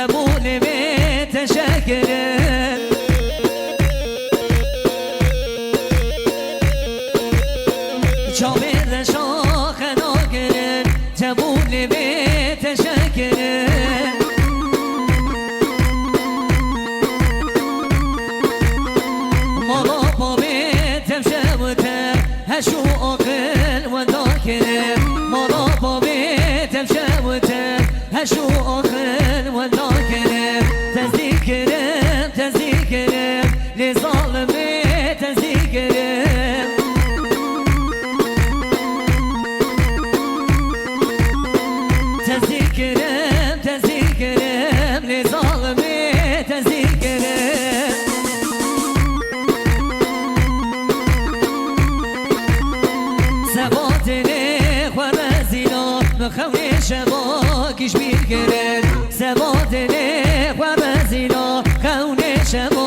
تبول بتشكر شامل شاخ ناگرن تبول بتشکر مالا بابی تمشوته هشو آقل و داکر مالا بابی تمشوته هشو آخر و داکر تزدیکرم تزدیکرم لظالمی تزدیکرم تزدیکرم تزدیکرم لظالمی تزدیکرم سباتنه خوارزینا بخوری شبا کش بیر گرد سباتنه خوارزینا خونه شبا